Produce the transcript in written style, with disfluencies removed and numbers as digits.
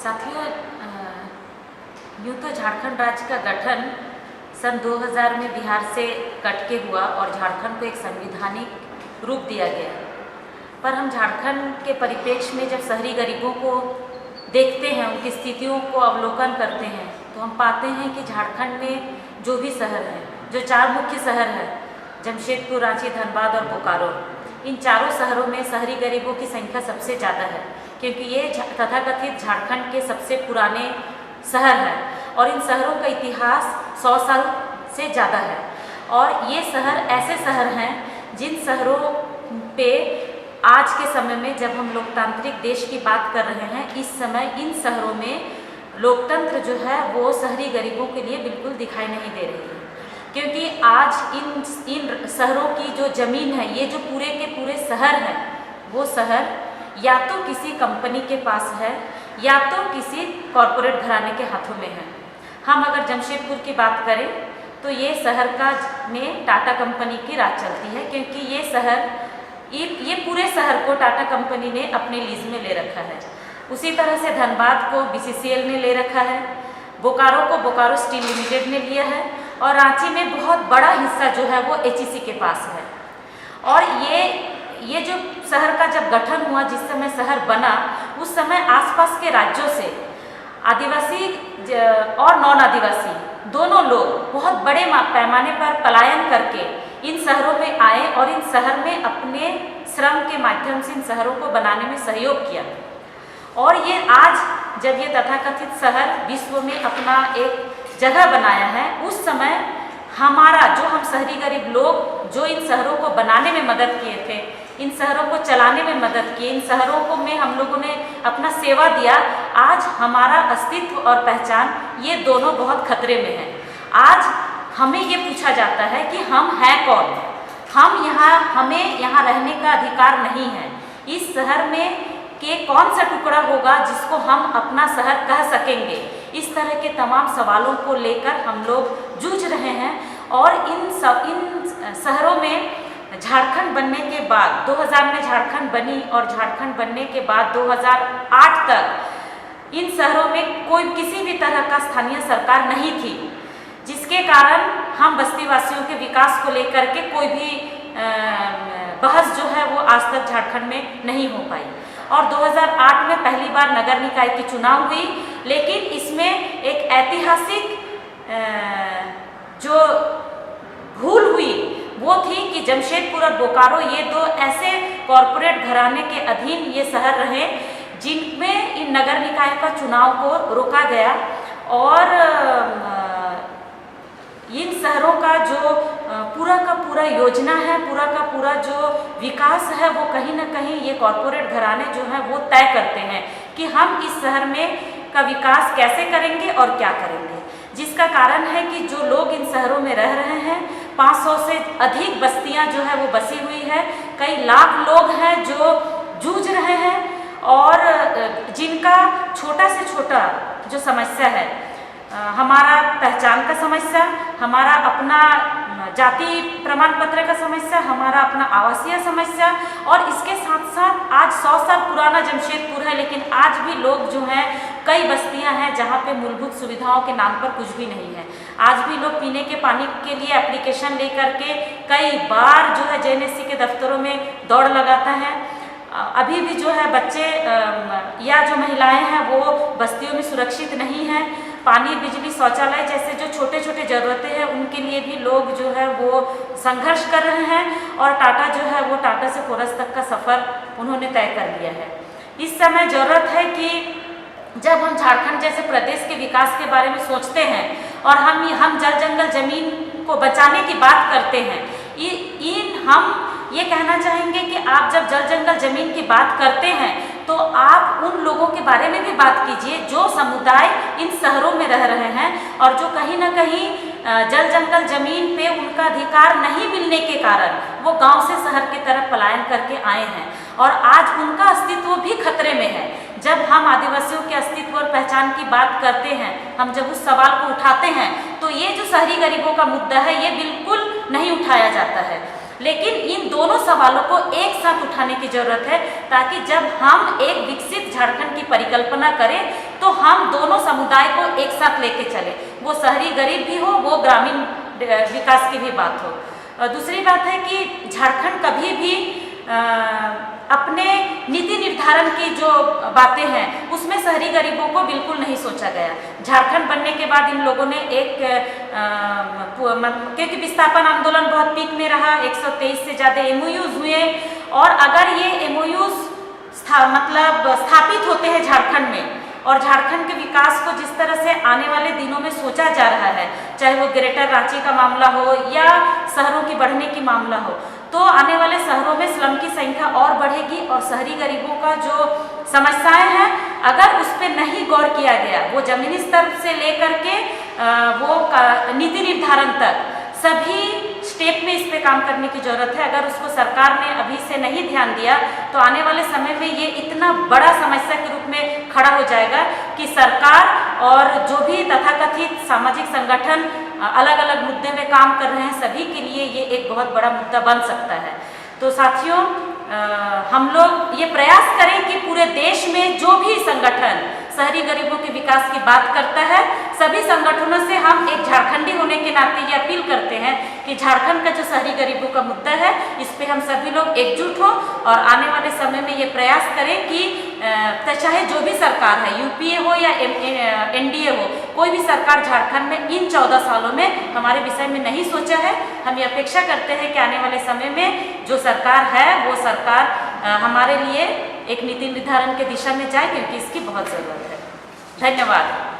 साथियों, यूँ तो झारखंड राज्य का गठन सन 2000 में बिहार से कट के हुआ और झारखंड को एक संवैधानिक रूप दिया गया। पर हम झारखंड के परिप्रेक्ष्य में जब शहरी गरीबों को देखते हैं, उनकी स्थितियों को अवलोकन करते हैं, तो हम पाते हैं कि झारखंड में जो भी शहर हैं, जो 4 मुख्य शहर हैं, जमशेदपुर, रांची, धनबाद और बोकारो, इन चारों शहरों में शहरी गरीबों की संख्या सबसे ज़्यादा है, क्योंकि ये तथाकथित झारखंड के सबसे पुराने शहर हैं और इन शहरों का इतिहास 100 साल से ज़्यादा है। और ये शहर ऐसे शहर हैं जिन शहरों पे आज के समय में जब हम लोकतांत्रिक देश की बात कर रहे हैं, इस समय इन शहरों में लोकतंत्र जो है वो शहरी गरीबों के लिए बिल्कुल दिखाई नहीं दे रही है, क्योंकि आज इन शहरों की जो ज़मीन है, ये जो पूरे के पूरे शहर हैं, वो शहर या तो किसी कंपनी के पास है या तो किसी कॉरपोरेट घराने के हाथों में है। हम अगर जमशेदपुर की बात करें तो ये शहर में टाटा कंपनी की राज चलती है, क्योंकि ये शहर ये पूरे शहर को टाटा कंपनी ने अपने लीज में ले रखा है। उसी तरह से धनबाद को BCCL ने ले रखा है, बोकारो को बोकारो स्टील लिमिटेड ने लिया है और रांची में बहुत बड़ा हिस्सा जो है वो HEC के पास है। और ये जो शहर का जब गठन हुआ, जिस समय शहर बना, उस समय आसपास के राज्यों से आदिवासी और नॉन आदिवासी दोनों लोग बहुत बड़े पैमाने पर पलायन करके इन शहरों में आए और इन शहर में अपने श्रम के माध्यम से इन शहरों को बनाने में सहयोग किया। और ये आज जब ये तथाकथित शहर विश्व में अपना एक जगह बनाया है, उस समय हमारा जो हम शहरी गरीब लोग जो इन शहरों को बनाने में मदद किए थे, इन शहरों को चलाने में मदद की, इन शहरों को में हम लोगों ने अपना सेवा दिया, आज हमारा अस्तित्व और पहचान ये दोनों बहुत खतरे में हैं। आज हमें ये पूछा जाता है कि हम हैं कौन, हमें यहाँ रहने का अधिकार नहीं है, इस शहर में के कौन सा टुकड़ा होगा जिसको हम अपना शहर कह सकेंगे। इस तरह के तमाम सवालों को लेकर हम लोग जूझ रहे हैं। और इन शहरों में झारखंड बनने के बाद 2000 में झारखंड बनी और झारखंड बनने के बाद 2008 तक इन शहरों में कोई किसी भी तरह का स्थानीय सरकार नहीं थी, जिसके कारण हम बस्तीवासियों के विकास को लेकर के कोई भी बहस जो है वो आज तक झारखंड में नहीं हो पाई। और 2008 में पहली बार नगर निकाय की चुनाव हुई, लेकिन इसमें एक ऐतिहासिक जो भूल हुई वो थी कि जमशेदपुर और बोकारो ये दो ऐसे कॉरपोरेट घराने के अधीन ये शहर रहे जिनमें इन नगर निकाय का चुनाव को रोका गया। और इन शहरों का जो पूरा का पूरा योजना है, पूरा का पूरा जो विकास है, वो कहीं ना कहीं ये कॉरपोरेट घराने जो हैं वो तय करते हैं कि हम इस शहर में का विकास कैसे करेंगे और क्या करेंगे। जिसका कारण है कि जो लोग इन शहरों में रह रहे हैं, 500 से अधिक बस्तियां जो है वो बसी हुई है, कई लाख लोग हैं जो जूझ रहे हैं और जिनका छोटा से छोटा जो समस्या है, हमारा पहचान का समस्या, हमारा अपना जाति प्रमाण पत्र का समस्या, हमारा अपना आवासीय समस्या, और इसके साथ साथ आज 100 साल पुराना जमशेदपुर है, लेकिन आज भी लोग जो हैं, कई बस्तियां हैं जहां पे मूलभूत सुविधाओं के नाम पर कुछ भी नहीं है। आज भी लोग पीने के पानी के लिए एप्लीकेशन लेकर के कई बार जो है JNSC के दफ्तरों में दौड़ लगाता है। अभी भी जो है बच्चे या जो महिलाएं हैं वो बस्तियों में सुरक्षित नहीं हैं। पानी, बिजली, शौचालय जैसे जो छोटे छोटे ज़रूरतें हैं उनके लिए भी लोग जो है वो संघर्ष कर रहे हैं। और टाटा जो है वो टाटा से कोरस तक का सफ़र उन्होंने तय कर लिया है। इस समय ज़रूरत है कि जब हम झारखंड जैसे प्रदेश के विकास के बारे में सोचते हैं और हम जल जंगल ज़मीन को बचाने की बात करते हैं, हम ये कहना चाहेंगे कि आप जब जल जंगल ज़मीन की बात करते हैं तो आप उन लोगों के बारे में भी बात कीजिए जो समुदाय इन शहरों में रह रहे हैं और जो कहीं ना कहीं जल जंगल ज़मीन पे उनका अधिकार नहीं मिलने के कारण वो गांव से शहर की तरफ पलायन करके आए हैं और आज उनका अस्तित्व भी खतरे में है। जब हम आदिवासियों के अस्तित्व और पहचान की बात करते हैं, हम जब उस सवाल को उठाते हैं तो ये जो शहरी गरीबों का मुद्दा है ये बिल्कुल नहीं उठाया जाता है। लेकिन इन दोनों सवालों को एक साथ उठाने की जरूरत है, ताकि जब हम एक विकसित झारखंड की परिकल्पना करें तो हम दोनों समुदाय को एक साथ लेके चले, वो शहरी गरीब भी हो, वो ग्रामीण विकास की भी बात हो। दूसरी बात है कि झारखंड कभी भी अपने नीति निर्धारण की जो बातें हैं उसमें शहरी गरीबों को बिल्कुल नहीं सोचा गया। झारखंड बनने के बाद इन लोगों ने क्योंकि विस्थापन आंदोलन बहुत पीक में रहा, 123 से ज़्यादा MOUs हुए, और अगर ये MOUs स्थापित होते हैं झारखंड में, और झारखंड के विकास को जिस तरह से आने वाले दिनों में सोचा जा रहा है, चाहे वो ग्रेटर रांची का मामला हो या शहरों की बढ़ने की मामला हो, तो आने वाले शहरों में स्लम की संख्या और बढ़ेगी, और शहरी गरीबों का जो समस्याएं हैं अगर उस पर नहीं गौर किया गया, वो जमीनी स्तर से लेकर के वो नीति निर्धारण तक सभी स्टेप में इस पे काम करने की जरूरत है। अगर उसको सरकार ने अभी से नहीं ध्यान दिया तो आने वाले समय में ये इतना बड़ा समस्या के रूप में खड़ा हो जाएगा कि सरकार और जो भी तथाकथित सामाजिक संगठन अलग अलग मुद्दे में काम कर रहे हैं, सभी के लिए ये एक बहुत बड़ा मुद्दा बन सकता है। तो साथियों, हम लोग ये प्रयास करें कि पूरे देश में जो भी संगठन शहरी गरीबों के विकास की बात करता है, सभी संगठनों से हम एक झारखंडी होने के नाते ये अपील करते हैं कि झारखंड का जो शहरी गरीबों का मुद्दा है इस पे हम सभी लोग एकजुट हो, और आने वाले समय में ये प्रयास करें कि चाहे जो भी सरकार है, UPA हो या NDA हो, कोई भी सरकार झारखंड में इन 14 सालों में हमारे विषय में नहीं सोचा है। हम ये अपेक्षा करते हैं कि आने वाले समय में जो सरकार है वो सरकार हमारे लिए एक नीति निर्धारण के दिशा में जाए, क्योंकि इसकी बहुत ज़रूरत है। धन्यवाद।